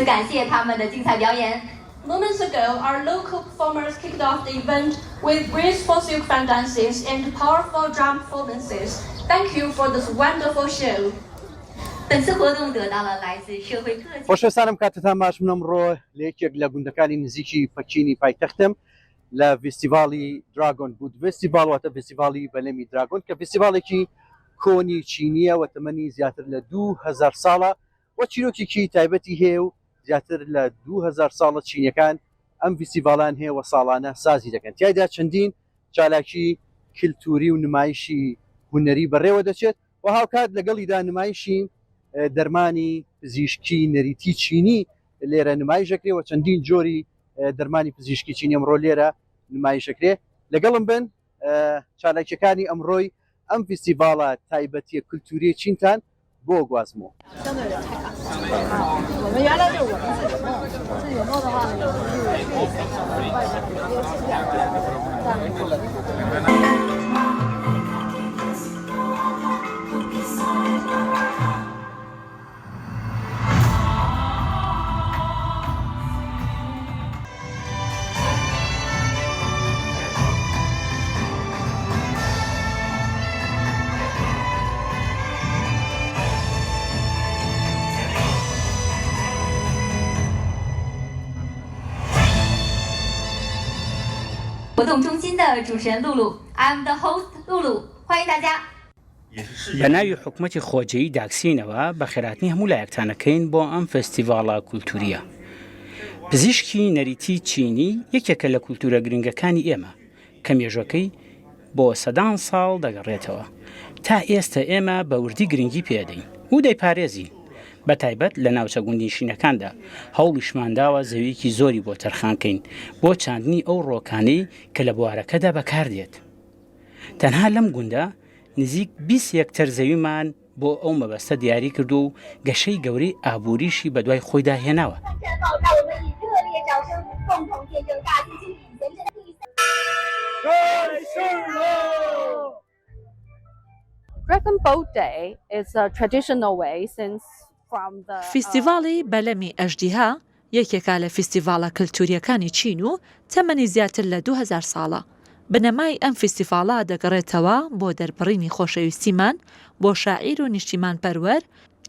此感谢他们的精彩表演。Moments ago, our local performers kicked off the event with graceful silk fan dances and powerful drum performances. Thank you for this wonderful show. 本次活动得到了来自社会各界。خۆشەویستانم کاتتان باش منەمڕۆ لە یەکێک لە گوندەکانی نزیکی پەچینی پایتەختم لە فستیڤاڵی دراگۆن بود فستیڤاڵ واتە فستیڤاڵی بەلەمی دراگۆن کە فستیڤاڵێکی کۆنی چینیە و تەمەنی زیاتر لە 2000 ساڵە و چیرۆکێکی تایبەتی هەیە و زیاتر لە 2000 ساڵە چینیەکان ئەم فستیڤاڵان هەیە و ساڵانە سازی دەکەن تیایدا چەندین چالاکی کللتوری و نمایشی هونەری بەڕێوە دەچێت و هاوکات لەگەڵیدا نمایشی دەرمانی پزیشکی نەریتی چینی لێرە نمایشەکرێ و چەندین جۆری دەرمانی پزیشکی چینی ئەمڕۆ لێرە نمایشەکرێ لەگەڵم بن چالاکیەکانی ئەمڕۆی ئەم فستیڤاڵە تایبەتیە کللتوری چینتان بۆ گوازمەوە.活动中心的主持人露露 ，I'm the host 露露，欢迎大家。بە ناوی حکوومەتی خۆجەیی داکسینەوە بە خێراتنی هەموو لایەکتانەکەین بۆ ئەم فستیڤاڵە کولتوریە. پزیشکی نەریتی چینی یەکێکە لە کولتورە گرنگەکانی ئێمە کە مێژوەکەی بۆ سەدان ساڵ دەگەڕێتەوە تا ئێستا ئێمە بە وردی گرنگی پێدەین و دەیپارێزین بە تایبەت لە ناوچە گوندیشینەکاندا هەوڵیشمانداوە زەویەکی زۆری بۆ تەرخانکەین بۆ چاندنی ئەو ڕۆکانەی کە لە بوارەکەدا بەکاردێت. تەنها لەم گوندە نزیک 20 هێکتەر زەویمان بۆ ئەو مەبەستە دیاری کردو و گەشەی گەورەی ئابووریشی بە دوای خۆیدا هێناوە. Dragon Boat Day is a traditional way since from the فستیڤاڵی بەلەمی ئەژدیها یەکێکە لە فستیڤاڵە کللتوریەکانی چین و تەمەنی زیاتر لە 2000 ساڵە. بنەمای ئەم فستیڤاڵە دەگەڕێتەوە بۆ دەربڕینی خۆشەویستیمان بۆ شاعیر و نیشتیمان پەروەر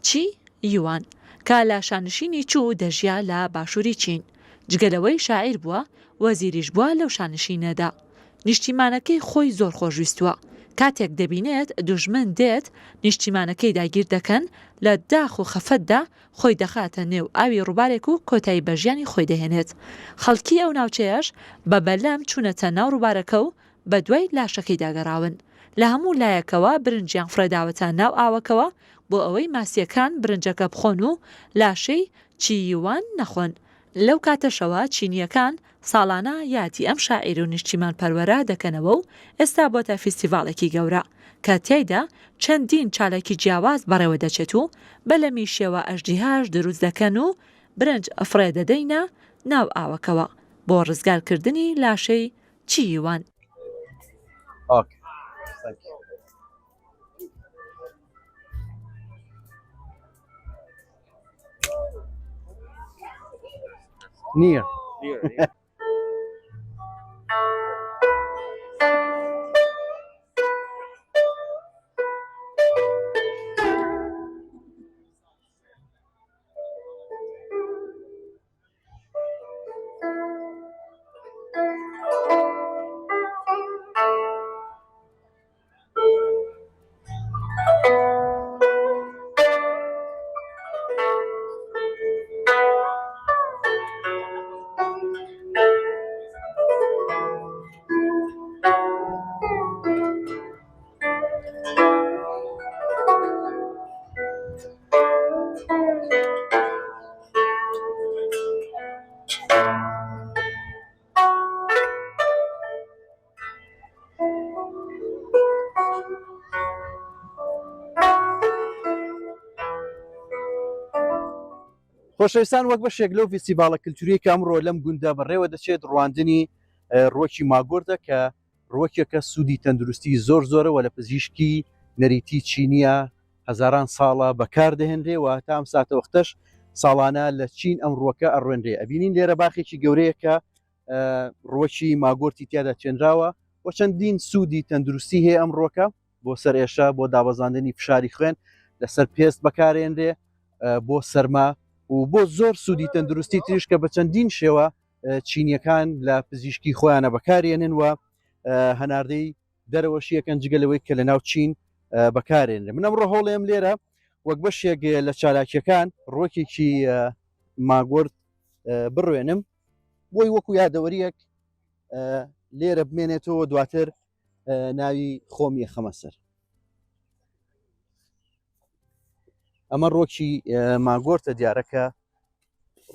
چی یوان کە لە شانشینی چوو دەژیا لە باشووری چین. جگەلەوەی شاعیر بووە وەزیریش بووە لەو شانشینەدا. نیشتیمانەکەی خۆی زۆر خۆشویستووە. کاتێک دەبینێت دوژمن دێت نیشتیمانەکەی داگیر دەکەن لە داخ و خەفەتدا خۆی دەخاتە نێو ئاوی ڕووبارێک و کۆتایی بە ژیانی خۆی دەهێنێت. خەڵکی ئەو ناوچەیەش بە بەلەم چوونەتە ناو ڕووبارەکە و بە دوای لاشەکەی داگەڕاون. لە هەموو لایەکەوە برنجیان فرەداوەتە ناو ئاوەکەوە بۆ ئەوەی ماسیەکان برنجەکە بخۆن و لاشەی چیوان نەخۆن. لەو کاتەشەوە چینیەکان ساڵانە یاتی ئەم شاعیر و نیشتیمان پەروەرە دەکەنەوە و ئێستا بۆتە فستیڤاڵێکی گەورە کە تیایدا چەندین چالاکی جیاواز بەڕێوە دەچێت و بەلەمی شێوە ئەژدیهاش دروست دەکەن و برنج ئەفرێ دەدەینە ناو ئاوەکەوە بۆ ڕزگارکردنی لاشەی چیوان. Near. خۆشەویستان وەک بەشێک لەو فستیڤاڵە کللتوری کە ئەمڕۆ لەم گوندە بەڕێوە دەچێت ڕواندنی ڕۆکی ماگۆردە کە ڕۆکێکە سوودی تەندروستی زۆر زۆرەوە لە پزیشکی نەریتی چینیە هەزاران ساڵە بەکاردەهێنرێەوە تا ئەم ساتە وەختەش ساڵانە لە چین ئەم ڕووەکە ئەڕوێنرێ ئەبینین لێرە باخێکی گەورەیە کە ڕۆکی ماگۆرتی تیادا چێنراوە و چەندین سوودی تەندروستی هەیە ئەم ڕۆکە بۆ سەر ئێشە بۆ دابەزاندنی فشاری خوێن لەسەر پێست بەکارێنرێ بۆ سەرما و بۆ زۆر سوودی تەندروستی تریش کە بە چەندین شێوە چینیەکان لە پزیشکی خۆیانە بەکارێنن و هەناردەی دەرەوەشیەکەن جگەلەوەی کە لە ناو چین بەکارێنرێ من ئەمڕۆ هەوڵێم لێرە وەک بەشێک لە چالاکیەکان ڕۆکێکی ماگۆرد بڕوێنم بۆی وەکو یادەوەریەک لێرە بمێنێتەوە دواتر ناوی خۆمی خەمە سەر ئەمە ڕۆکی ماگۆرتە دیارەکە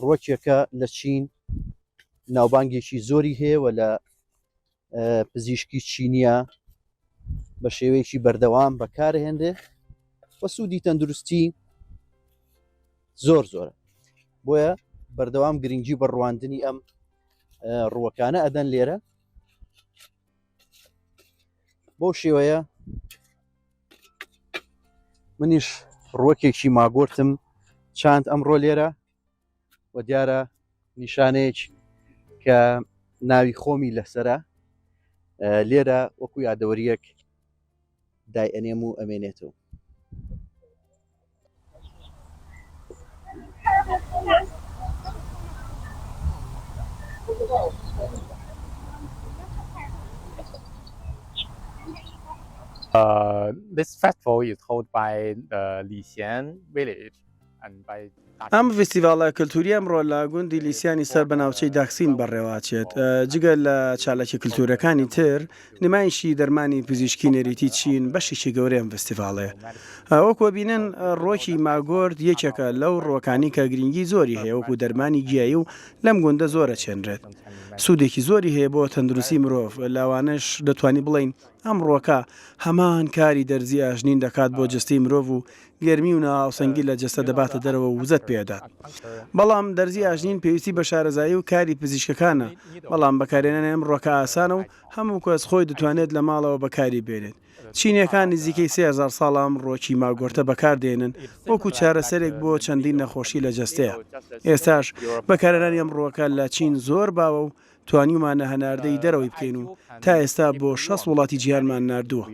ڕۆکێکە لە چین ناوبانگێکی زۆری هەیە و لە پزیشکی چینیە بە شێوەیەکی بەردەوام بەکارهێنرێ و سوودی تەندروستی زۆرە بۆیە بەردەوام گرنگی بە ڕواندنی ئەم ڕووەکانە ئەدەن لێرە بۆ شێوەیە منیش ڕووەکێکی ماگۆرتم چاند ئەمڕۆ لێرە و دیارە نیشانەیەک کە ناوی خۆمی لەسرە لێرە وەکو یادەوەریەک دای ئەنێم و ئەمێنێتەوە This festival is held by the Lixian village and by ئەم فستیڤالە کللتوری ئەمڕۆ لە گوندی لیسیانی سەر بە ناوچەی داکسین بەڕێواچێت جگە لە چالاکی کللتورەکانی تر نمایشی دەرمانی پزیشکی نەریتی چین بەشێکی گەورەی ئەم فستیڤالەیە وەکو بینن ڕۆکی ماگۆرد یەکێکە لەو ڕۆکانی کە گرنگی زۆری هەیە وەکو دەرمانی گیایی و لەم گوندە زۆرە چێنرێت سوودێکی زۆری هەیە بۆ تەندروستی مرۆڤ لاوانش دەتوانی بڵین ئەم ڕۆکە هەمان کاری دەرزی ئاژنین دەکات بۆ جستی مرۆڤ و گەرمی و ناوسەنگی لە جەستە دەباتە دەرەوە وزەت پێدات بەڵام دەرزی ئاژنین پێویستی بە شارەزایی و کاری پزیشکەکانە بەڵام بەکارێنان ئەم ڕۆکە ئاسانە و هەموو کەس خۆی دەتوانێت لە ماڵەوە بەکاری بێنێت چینیەکان نزیکەی 3000 ساڵ ئەم ڕۆکی ماگۆرتە بەکاردێنن وەکو چارەسەرێک بۆ چەندین نەخۆشی لە جەستەیە ئێستاش بەکارێنانی ئەم ڕۆکە لە چین زۆر باوە و توانیمانە هەناردەی دەرەوەی بکەین و تا ئێستا بۆ 6 وڵاتی جیهانمان ناردووە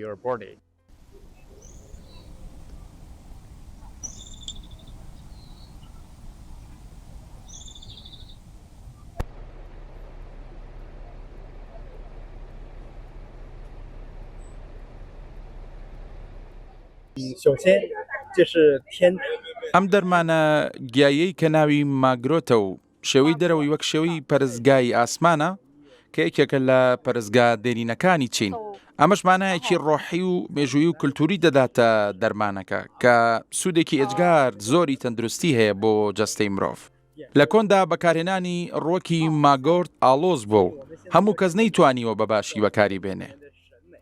ئەم دەرمانە گیایەی کە ناوی ماگرۆتە و شێوەی دەرەوەی وەک شێوەی پەرستگای ئاسمانە کە یەکێکە لە پەرستگا دێرینەکانی چین ئەمەش مانایەکی ڕۆحی و مێژووی و کللتوری دەداتە دەرمانەکە کە سوودێکی ئێجگار زۆری تەندروستی هەیە بۆ جەستەی مرۆڤ لە کۆندا بەکارهێنانی ڕۆکی ماگۆرت ئالۆز بوو و هەموو کەس نەیتوانیوە بەباشی بەکاری بێنێ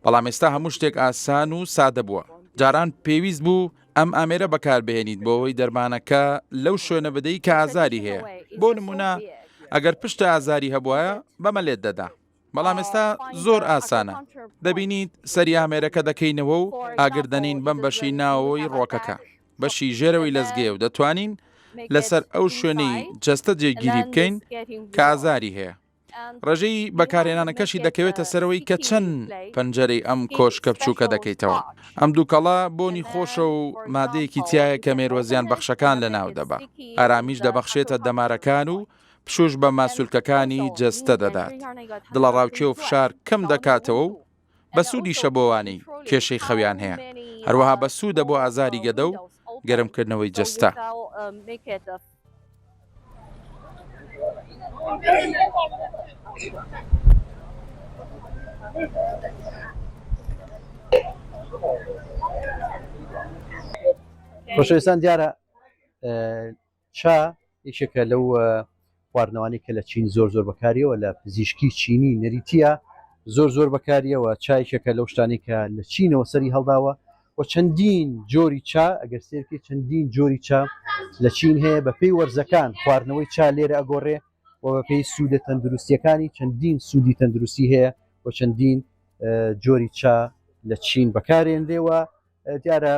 بەڵام ئێستا هەموو شتێک ئاسان و سادە بووە جاران پێویست بوو ئەم ئامێرە بەکاربهێنیت بۆەوەی دەرمانەکە لەو شوێنە بدەی کە ئازاری هەیە بۆ نمونە ئەگەر پشتە ئازاری هەبوایە بەمە لێت دەدا بەڵام ئێستا زۆر ئاسانە دەبینیت سەری ئامێرەکە دەکەینەوە و ئاگردەنین بەم بەشی ناوەوەی ڕۆکەکە بەشی ژێرەوەی لەزگێ و دەتوانین لەسەر ئەو شوێنەی جەستە جێگیری بکەین کە ئازاری هەیە ڕێژەی بەکارهێنانەکەشی دەکەوێتە سەرەوەی کە چەند پەنجەرەی ئەم کۆشکە بچووکە دەکەیتەوە ئەم دووکەڵا بۆنی خۆشە و مادەیەکی تایە کە مێروەزیان بەخشەکان لە ناو دەبا ئارامیش دەبەخشێتە دەمارەکان و پشوش بە ماسوولکەکانی جەستە دەدات دڵە ڕاوچێ و فشار کەم دەکاتەوە و بە سوودی شەبۆوانی کێشەی خەویان هەیە هەروەها بە سوودە بۆ ئازاری گەدە و گەرمکردنەوەی جەستە خۆشەویستان دیارە چا یەکێکە لەو خواردنەوانی کە لە چین زۆر بەکاریەوە لە پزیشکی چینی نەریتیە زۆر بەکاریەوە چایکێکە لەو شتانی کە لە چینەوە سەری هەڵداوە و چەندین جۆری چا ئەگەر سێرکی چەندین جۆری چا لە چین هەیە بە پێی وەرزەکان خواردنەوەی چا لێرە ئەگۆڕێ و بە پێی سوودە تەندروستیەکانی چەندین سوودی تەندروستی هەیە و چەندین جۆری چا لە چین بەکارێنرێەوە دیارە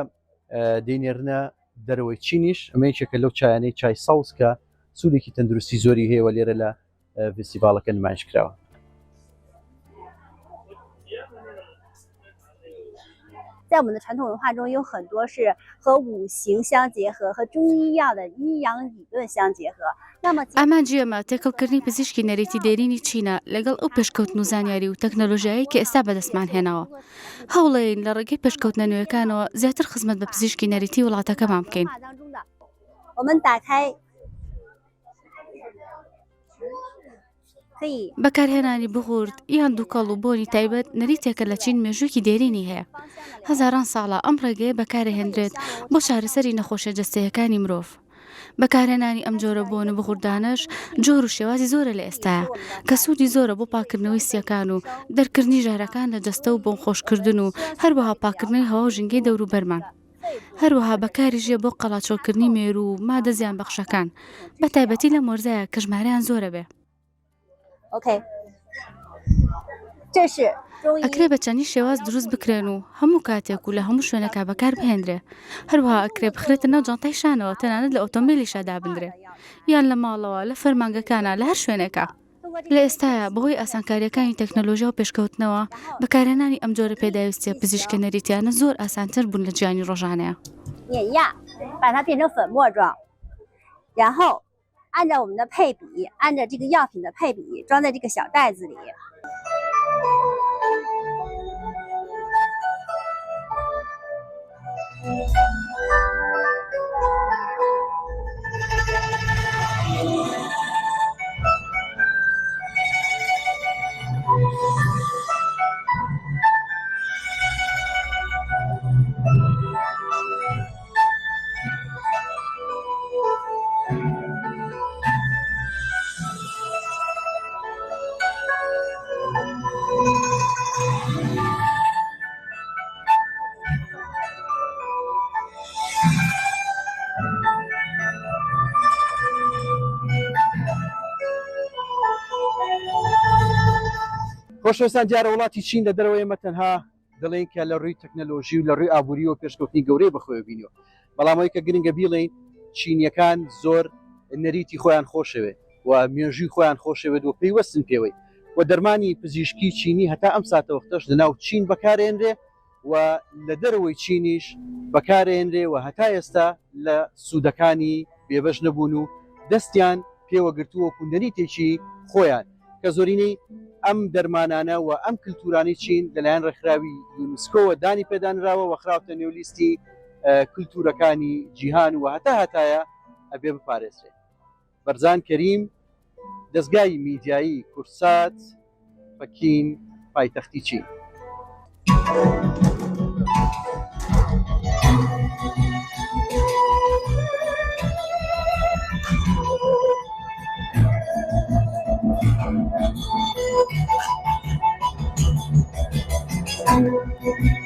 دەینێرنە دەرەوەی چینیش ئەمەیەکێکە لەو چایانەی چای ساوس کە سوودێکی تەندروستی زۆری هەیە لێرە لە فستیڤالەکە نمایش کراوە. 在我们的传统文化中，有很多是和五行相结合，和中医药的阴阳理论相结合。那么， ئەمە جێمە تێکەڵکردنی پزیشکی نەریتی دێرینی چینە لەگەڵ ئەو پێشکەوتن و زانیاری و تەکنەلۆژیایی کە ئێستا بەدەستمان هێناوە. هەوڵێن لە ڕێگەی پێشکەوتنە نوێیەکانەوە زیاتر خزمەت بە پزیشکی نەریتی وڵاتەکەمان بکەین. 我们打开 بەکارهێنانی بغورد یان دووکەڵ و بۆنی تایبەت نەریتێکە لە چین مێژووکی دێرینی هەیە. هەزاران ساڵە ئەم ڕێگەیە بەکارهێنرێت بۆ چارەسەری نەخۆشیە جەستەیەکانی مرۆڤ. بەکارهێنانی ئەم جۆرە بۆنە بغوردانش جۆر و شێوازی زۆرە لە ئێستاە کە سوودی زۆرە بۆ پاکردنەوەی سیەکان و دەرکردنی ژارەکان لە جەستە و بۆم خۆشکردن و هەروەها پاکردنەوەی هەوا و ژینگەی دەوروبەرمان. هەروەها بەکاری ژێ بۆ قەڵاچۆکردنی مێرو و مادە زیان بەخشەکان بە تایبەتی لە مۆرزایە کە ژمارەیان زۆرە بێ. ئەکرێ بە چەندی شێواز دروست بکرێن و هەموو کاتێک و لە هەموو شوێنەکە بەکار بهێنرێ. هەروەها ئەکرێ بخرێتە ناو جانتای شانەوە تەنانەت لە ئۆتۆمبیلی شادا بندرێ یان لە ماڵەوە لە فەرمانگەکانە لە هەر شوێنێکە. لە ئێستاە بەهۆی ئاسانکاریەکانی تەکنەلۆژیا و پێشکەوتنەوە بەکارهێنانی ئەم جۆرە پێداویستیە پزیشکە نەریتیانە زۆر ئاسانتر بوون لە جیانی ڕۆژانەیە. 碾压，把它变成粉末状，然后按照我们的配比，按照这个药品的配比，装在这个小袋子里。 خۆشەویستان دیارە وڵاتی چین لە دەرەوەی ئێمە تەنها دەڵێن کە لە ڕووی تەکنەلۆژی و لە ڕووی ئابووری و پێشکەوتنی گەورەی بەخۆی بینیەوە. بەڵامەوەی کە گرنگە بیڵێن چینیەکان زۆر نەریتی خۆیان خۆشەوێ و مێژووی خۆیان خۆشەوێت و پێیوەستن پێوەی و دەرمانی پزیشکی چینی هەتا ئەم ساتەوەختەش لەناو چین بەکارهێنرێ و لە دەرەوەی چینیش بەکارهێنرێ و هەتا ئێستا لە سوودەکانی بێبەش نەبوون و دەستیان پێوە گرتووەکو نەریتێکی خۆیان کە زۆرینەی ئەم دەرمانانە و ئەم کللتورانی چین لەلایەن ڕێکخراوی یونسکۆوە دانی پێدانراوە و خراوتە نێولیستی کللتورەکانی جیهان و هەتا هەتایە ئەبێ بپارێزرێت. بەرزان کەریم دەستگای میدیایی کورسات پەکین پایتەختی چین. Thank you.